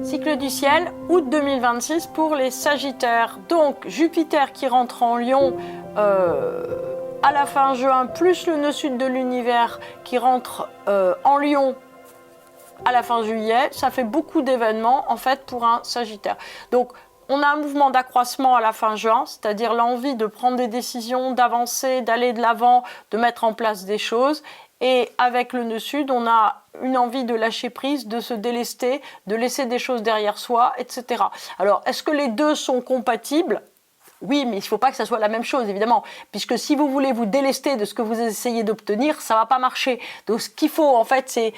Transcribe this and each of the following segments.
Cycle du ciel, août 2026 pour les Sagittaires. Donc Jupiter qui rentre en Lion à la fin juin, plus le nœud sud de l'univers qui rentre en Lion à la fin juillet, ça fait beaucoup d'événements en fait pour un Sagittaire. Donc on a un mouvement d'accroissement à la fin juin, c'est-à-dire l'envie de prendre des décisions, d'avancer, d'aller de l'avant, de mettre en place des choses. Et avec le nœud sud, on a une envie de lâcher prise, de se délester, de laisser des choses derrière soi, etc. Alors, est-ce que les deux sont compatibles ? Oui, mais il ne faut pas que ça soit la même chose, évidemment. Puisque si vous voulez vous délester de ce que vous essayez d'obtenir, ça ne va pas marcher. Donc, ce qu'il faut, en fait, c'est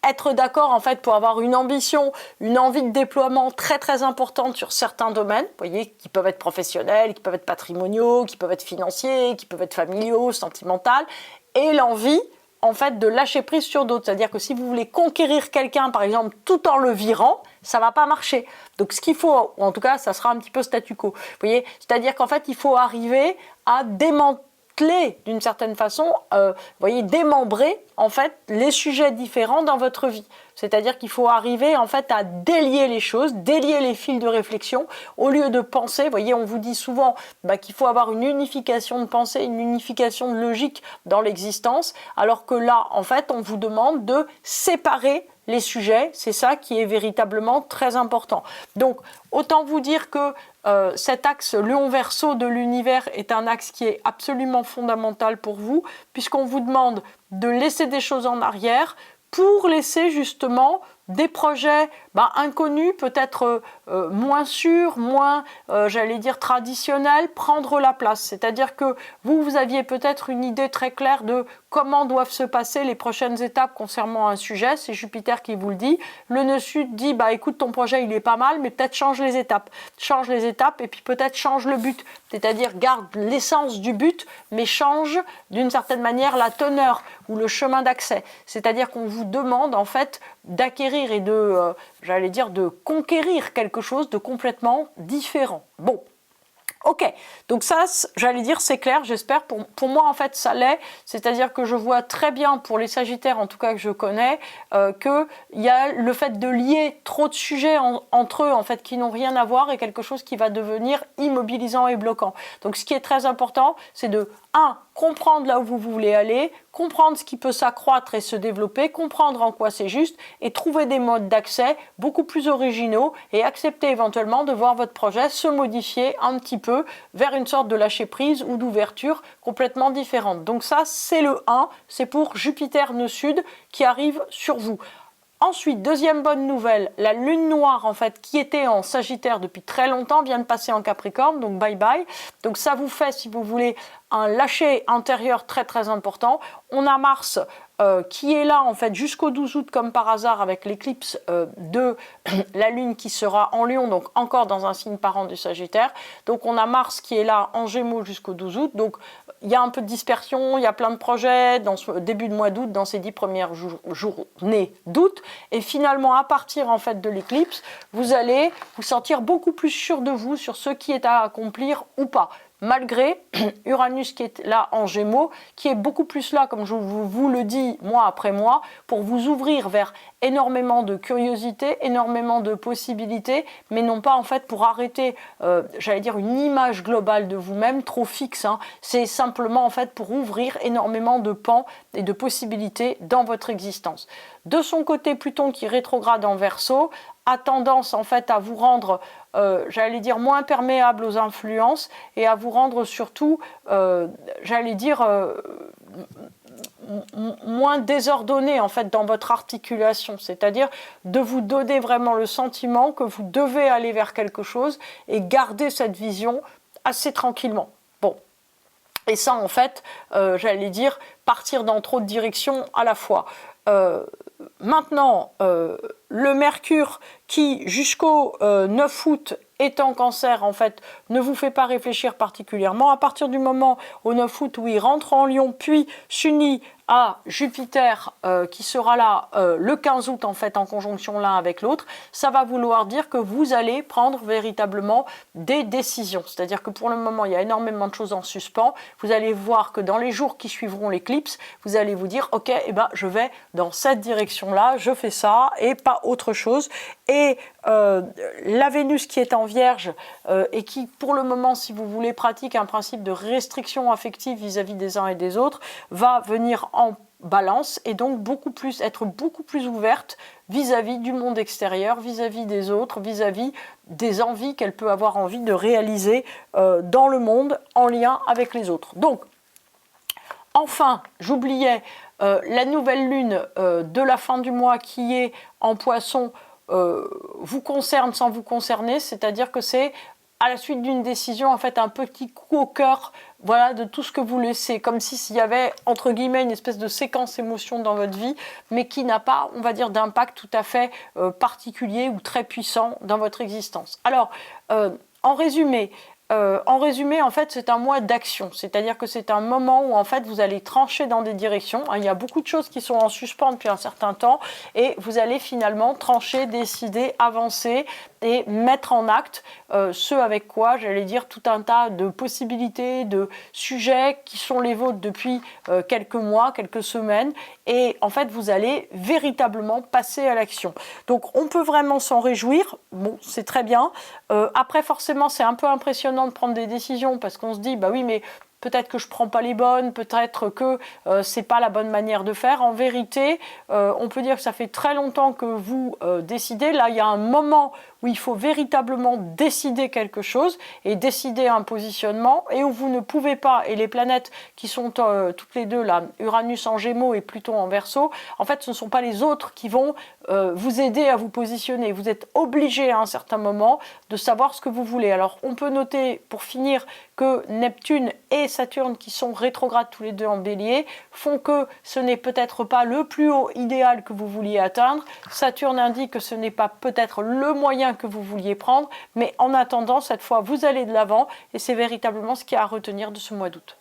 être d'accord en fait pour avoir une ambition, une envie de déploiement très très importante sur certains domaines, vous voyez, qui peuvent être professionnels, qui peuvent être patrimoniaux, qui peuvent être financiers, qui peuvent être familiaux, sentimentaux, et l'envie en fait de lâcher prise sur d'autres. C'est-à-dire que si vous voulez conquérir quelqu'un par exemple tout en le virant, ça va pas marcher. Donc ce qu'il faut, ou en tout cas ça sera un petit peu statu quo, vous voyez, c'est-à-dire qu'en fait il faut arriver à démanteler d'une certaine façon, vous voyez, démembrer en fait les sujets différents dans votre vie. C'est-à-dire qu'il faut arriver en fait à délier les choses, délier les fils de réflexion, au lieu de penser. Vous voyez, on vous dit souvent qu'il faut avoir une unification de pensée, une unification de logique dans l'existence, alors que là, en fait, on vous demande de séparer les sujets. C'est ça qui est véritablement très important. Donc, autant vous dire que cet axe Lion-Verseau de l'univers est un axe qui est absolument fondamental pour vous, puisqu'on vous demande de laisser des choses en arrière pour laisser justement des projets inconnus, peut-être moins sûrs, moins, j'allais dire, traditionnels, prendre la place. C'est-à-dire que vous aviez peut-être une idée très claire de comment doivent se passer les prochaines étapes concernant un sujet. C'est Jupiter qui vous le dit. Le nœud sud dit, écoute, ton projet, il est pas mal, mais peut-être change les étapes. Change les étapes et puis peut-être change le but. C'est-à-dire, garde l'essence du but, mais change d'une certaine manière la teneur ou le chemin d'accès. C'est-à-dire qu'on vous demande, en fait, d'acquérir et de, j'allais dire, de conquérir quelque chose de complètement différent. Bon. Ok, donc ça, j'allais dire, c'est clair, j'espère. Pour moi, en fait, ça l'est. C'est-à-dire que je vois très bien, pour les Sagittaires, en tout cas que je connais, qu'il y a le fait de lier trop de sujets entre eux, en fait, qui n'ont rien à voir, et quelque chose qui va devenir immobilisant et bloquant. Donc, ce qui est très important, c'est de, comprendre là où vous voulez aller, comprendre ce qui peut s'accroître et se développer, comprendre en quoi c'est juste, et trouver des modes d'accès beaucoup plus originaux, et accepter éventuellement de voir votre projet se modifier un petit peu vers une sorte de lâcher-prise ou d'ouverture complètement différente. Donc ça, c'est le 1, c'est pour Jupiter nœud sud qui arrive sur vous. Ensuite, deuxième bonne nouvelle, la lune noire en fait qui était en Sagittaire depuis très longtemps vient de passer en Capricorne, donc bye bye. Donc ça vous fait, si vous voulez, un lâcher intérieur très très important. On a Mars qui est là en fait jusqu'au 12 août comme par hasard avec l'éclipse de la lune qui sera en Lion, donc encore dans un signe parent du Sagittaire. Donc on a Mars qui est là en Gémeaux jusqu'au 12 août. Donc il y a un peu de dispersion, il y a plein de projets dans ce début de mois d'août, dans ces 10 premières journées d'août. Et finalement, à partir en fait de l'éclipse, vous allez vous sentir beaucoup plus sûr de vous sur ce qui est à accomplir ou pas. Malgré Uranus qui est là en Gémeaux, qui est beaucoup plus là, comme je vous le dis mois après mois, pour vous ouvrir vers énormément de curiosité, énormément de possibilités, mais non pas en fait pour arrêter, j'allais dire, une image globale de vous-même trop fixe. C'est simplement en fait pour ouvrir énormément de pans et de possibilités dans votre existence. De son côté, Pluton qui rétrograde en Verseau a tendance en fait à vous rendre, j'allais dire, moins perméable aux influences et à vous rendre surtout, j'allais dire, moins désordonné en fait dans votre articulation, c'est-à-dire de vous donner vraiment le sentiment que vous devez aller vers quelque chose et garder cette vision assez tranquillement. Bon. Et ça, en fait, j'allais dire, partir dans trop de directions à la fois. Maintenant, le Mercure qui, jusqu'au 9 août, est en Cancer, en fait, ne vous fait pas réfléchir particulièrement. À partir du moment au 9 août où il rentre en Lion, puis s'unit à Jupiter qui sera là le 15 août en fait en conjonction l'un avec l'autre, ça va vouloir dire que vous allez prendre véritablement des décisions. C'est-à-dire que pour le moment, il y a énormément de choses en suspens. Vous allez voir que dans les jours qui suivront l'éclipse, vous allez vous dire, ok, eh ben, je vais dans cette direction-là, je fais ça et pas autre chose. Et la Vénus qui est en Vierge et qui, pour le moment, si vous voulez, pratique un principe de restriction affective vis-à-vis des uns et des autres, va venir en Balance et donc être beaucoup plus ouverte vis-à-vis du monde extérieur, vis-à-vis des autres, vis-à-vis des envies qu'elle peut avoir envie de réaliser dans le monde en lien avec les autres. Donc, enfin, j'oubliais la nouvelle lune de la fin du mois qui est en Poisson vous concerne sans vous concerner, c'est-à-dire que c'est à la suite d'une décision, en fait, un petit coup au cœur, voilà, de tout ce que vous laissez, comme s'il y avait, entre guillemets, une espèce de séquence émotion dans votre vie, mais qui n'a pas, on va dire, d'impact tout à fait particulier ou très puissant dans votre existence. Alors, en résumé, en fait, c'est un mois d'action, c'est-à-dire que c'est un moment où, en fait, vous allez trancher dans des directions. Il y a beaucoup de choses qui sont en suspens depuis un certain temps et vous allez finalement trancher, décider, avancer et mettre en acte ce avec quoi, j'allais dire, tout un tas de possibilités, de sujets qui sont les vôtres depuis quelques mois, quelques semaines. Et en fait, vous allez véritablement passer à l'action. Donc, on peut vraiment s'en réjouir. Bon, c'est très bien. Après, forcément, c'est un peu impressionnant de prendre des décisions parce qu'on se dit, bah oui, mais peut-être que je ne prends pas les bonnes, peut-être que ce n'est pas la bonne manière de faire. En vérité, on peut dire que ça fait très longtemps que vous décidez. Là, il y a un moment où il faut véritablement décider quelque chose et décider un positionnement et où vous ne pouvez pas, et les planètes qui sont toutes les deux là, Uranus en Gémeaux et Pluton en Verseau, en fait ce ne sont pas les autres qui vont vous aider à vous positionner. Vous êtes obligé à un certain moment de savoir ce que vous voulez. Alors on peut noter pour finir que Neptune et Saturne qui sont rétrogrades tous les deux en Bélier font que ce n'est peut-être pas le plus haut idéal que vous vouliez atteindre. Saturne indique que ce n'est pas peut-être le moyen que vous vouliez prendre, mais en attendant, cette fois, vous allez de l'avant et c'est véritablement ce qu'il y a à retenir de ce mois d'août.